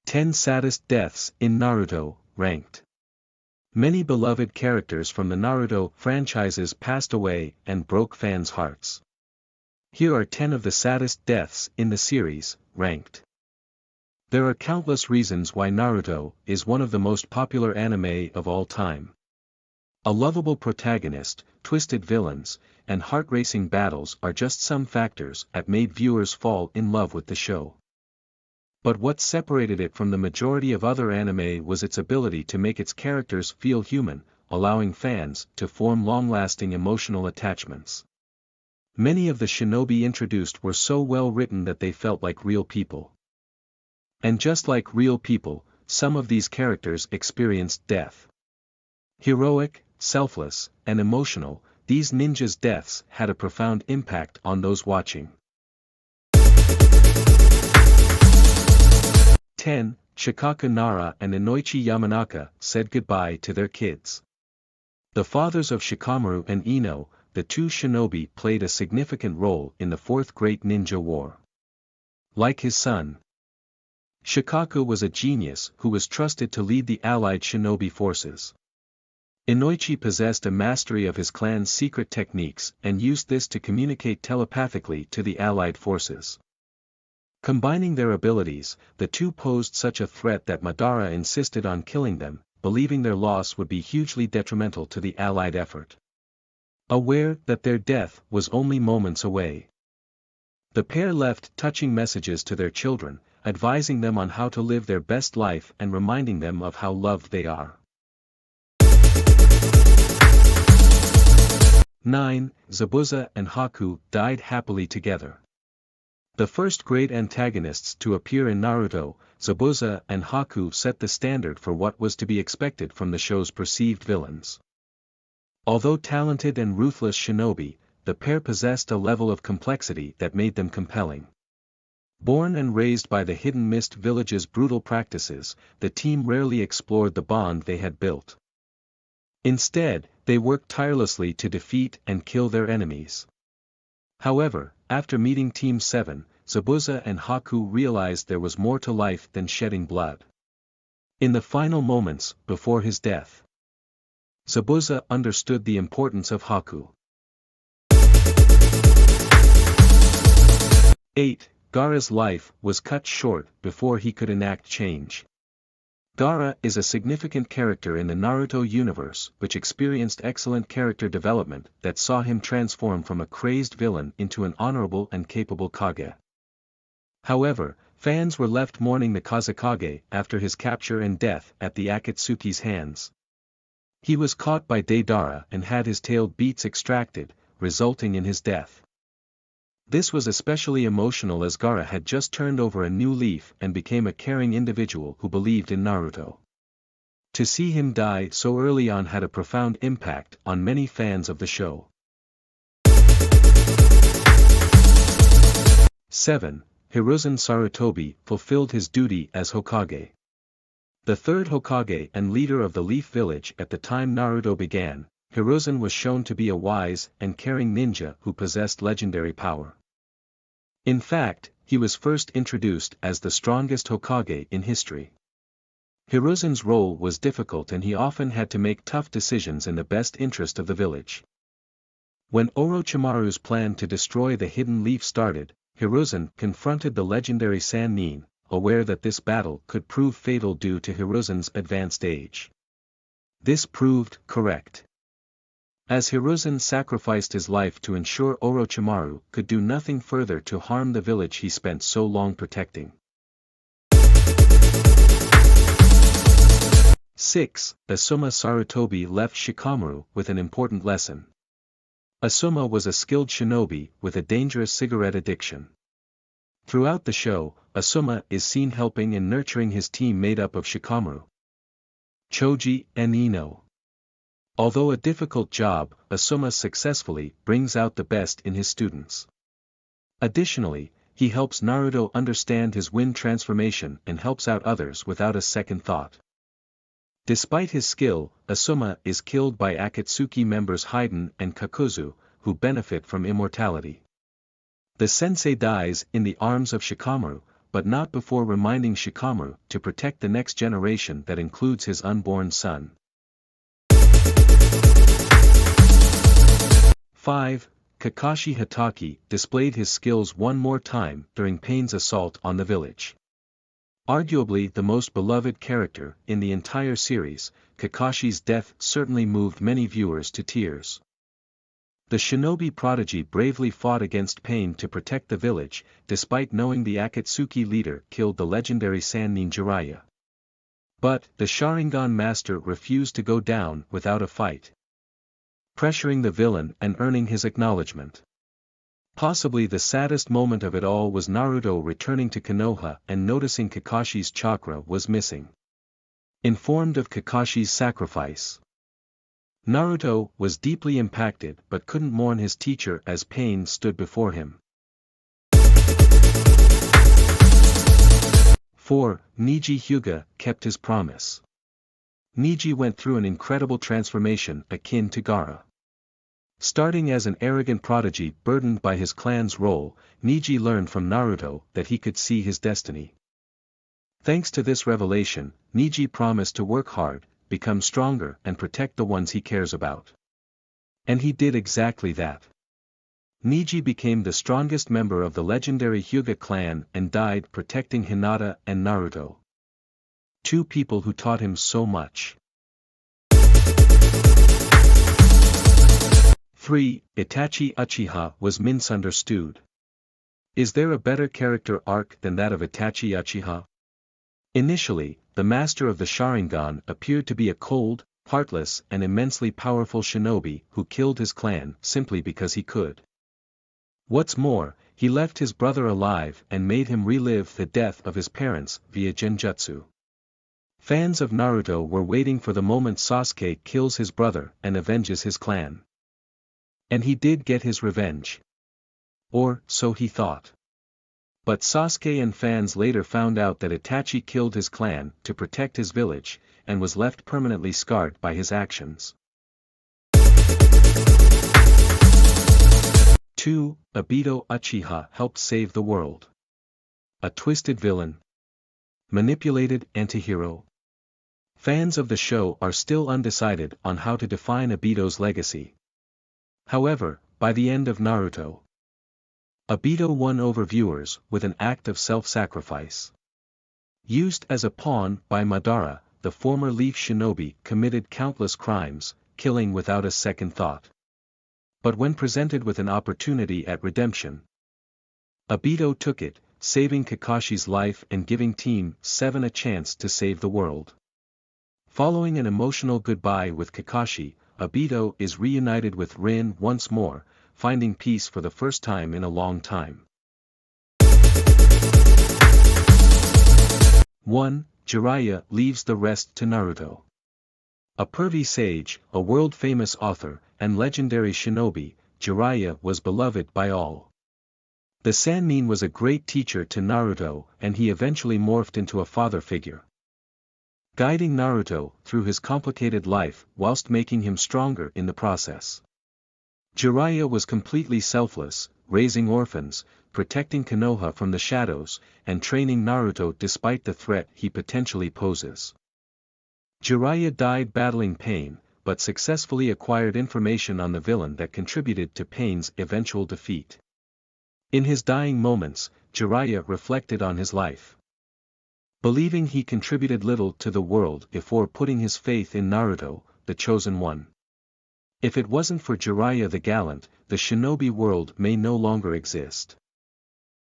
10 Saddest Deaths in Naruto, Ranked. Many beloved characters from the Naruto franchises passed away and broke fans' hearts. Here are 10 of the saddest deaths in the series, ranked. There are countless reasons why Naruto is one of the most popular anime of all time. A lovable protagonist, twisted villains, and heart-racing battles are just some factors that made viewers fall in love with the show. But what separated it from the majority of other anime was its ability to make its characters feel human, allowing fans to form long-lasting emotional attachments. Many of the shinobi introduced were so well written that they felt like real people. And just like real people, some of these characters experienced death. Heroic, selfless, and emotional, these ninjas' deaths had a profound impact on those watching. 10. Shikaku Nara and Inoichi Yamanaka said goodbye to their kids. The fathers of Shikamaru and Ino, the two shinobi, played a significant role in the Fourth Great Ninja War. Like his son, Shikaku was a genius who was trusted to lead the allied shinobi forces. Inoichi possessed a mastery of his clan's secret techniques and used this to communicate telepathically to the allied forces. Combining their abilities, the two posed such a threat that Madara insisted on killing them, believing their loss would be hugely detrimental to the allied effort. Aware that their death was only moments away, the pair left touching messages to their children, advising them on how to live their best life and reminding them of how loved they are. 9. Zabuza and Haku died happily together. The first great antagonists to appear in Naruto, Zabuza and Haku set the standard for what was to be expected from the show's perceived villains. Although talented and ruthless shinobi, the pair possessed a level of complexity that made them compelling. Born and raised by the Hidden Mist Village's brutal practices, the team rarely explored the bond they had built. Instead, they worked tirelessly to defeat and kill their enemies. However, after meeting Team 7, Zabuza and Haku realized there was more to life than shedding blood. In the final moments, before his death, Zabuza understood the importance of Haku. 8. Gaara's life was cut short before he could enact change. Gaara is a significant character in the Naruto universe which experienced excellent character development that saw him transform from a crazed villain into an honorable and capable Kage. However, fans were left mourning the Kazekage after his capture and death at the Akatsuki's hands. He was caught by Deidara and had his tail beats extracted, resulting in his death. This was especially emotional as Gaara had just turned over a new leaf and became a caring individual who believed in Naruto. To see him die so early on had a profound impact on many fans of the show. 7. Hiruzen Sarutobi fulfilled his duty as Hokage. The third Hokage and leader of the Leaf Village at the time Naruto began, Hiruzen was shown to be a wise and caring ninja who possessed legendary power. In fact, he was first introduced as the strongest Hokage in history. Hiruzen's role was difficult and he often had to make tough decisions in the best interest of the village. When Orochimaru's plan to destroy the Hidden Leaf started, Hiruzen confronted the legendary Sannin, aware that this battle could prove fatal due to Hiruzen's advanced age. This proved correct, as Hiruzen sacrificed his life to ensure Orochimaru could do nothing further to harm the village he spent so long protecting. 6. Asuma Sarutobi left Shikamaru with an important lesson. Asuma was a skilled shinobi with a dangerous cigarette addiction. Throughout the show, Asuma is seen helping and nurturing his team made up of Shikamaru, Choji, and Ino. Although a difficult job, Asuma successfully brings out the best in his students. Additionally, he helps Naruto understand his wind transformation and helps out others without a second thought. Despite his skill, Asuma is killed by Akatsuki members Haiden and Kakuzu, who benefit from immortality. The sensei dies in the arms of Shikamaru, but not before reminding Shikamaru to protect the next generation that includes his unborn son. 5. Kakashi Hatake displayed his skills one more time during Pain's assault on the village. Arguably the most beloved character in the entire series, Kakashi's death certainly moved many viewers to tears. The shinobi prodigy bravely fought against Pain to protect the village, despite knowing the Akatsuki leader killed the legendary Sannin Jiraiya. But the Sharingan master refused to go down without a fight, pressuring the villain and earning his acknowledgement. Possibly the saddest moment of it all was Naruto returning to Konoha and noticing Kakashi's chakra was missing. Informed of Kakashi's sacrifice, Naruto was deeply impacted but couldn't mourn his teacher as Pain stood before him. 4. Neji Hyuga kept his promise. Neji went through an incredible transformation akin to Gaara. Starting as an arrogant prodigy burdened by his clan's role, Neji learned from Naruto that he could see his destiny. Thanks to this revelation, Neji promised to work hard, become stronger and protect the ones he cares about. And he did exactly that. Neji became the strongest member of the legendary Hyuga clan and died protecting Hinata and Naruto, two people who taught him so much. 3. Itachi Uchiha was misunderstood. Is there a better character arc than that of Itachi Uchiha? Initially, the master of the Sharingan appeared to be a cold, heartless and immensely powerful shinobi who killed his clan simply because he could. What's more, he left his brother alive and made him relive the death of his parents via genjutsu. Fans of Naruto were waiting for the moment Sasuke kills his brother and avenges his clan. And he did get his revenge. Or, so he thought. But Sasuke and fans later found out that Itachi killed his clan to protect his village, and was left permanently scarred by his actions. 2. Obito Uchiha helped save the world. A twisted villain. Manipulated antihero. Fans of the show are still undecided on how to define Obito's legacy. However, by the end of Naruto, Obito won over viewers with an act of self-sacrifice. Used as a pawn by Madara, the former Leaf Shinobi committed countless crimes, killing without a second thought. But when presented with an opportunity at redemption, Obito took it, saving Kakashi's life and giving Team 7 a chance to save the world. Following an emotional goodbye with Kakashi, Obito is reunited with Rin once more, finding peace for the first time in a long time. 1. Jiraiya leaves the rest to Naruto. A pervy sage, a world-famous author, and legendary shinobi, Jiraiya was beloved by all. The Sannin was a great teacher to Naruto and he eventually morphed into a father figure, guiding Naruto through his complicated life whilst making him stronger in the process. Jiraiya was completely selfless, raising orphans, protecting Konoha from the shadows, and training Naruto despite the threat he potentially poses. Jiraiya died battling Pain, but successfully acquired information on the villain that contributed to Pain's eventual defeat. In his dying moments, Jiraiya reflected on his life, believing he contributed little to the world before putting his faith in Naruto, the chosen one. If it wasn't for Jiraiya the Gallant, the shinobi world may no longer exist.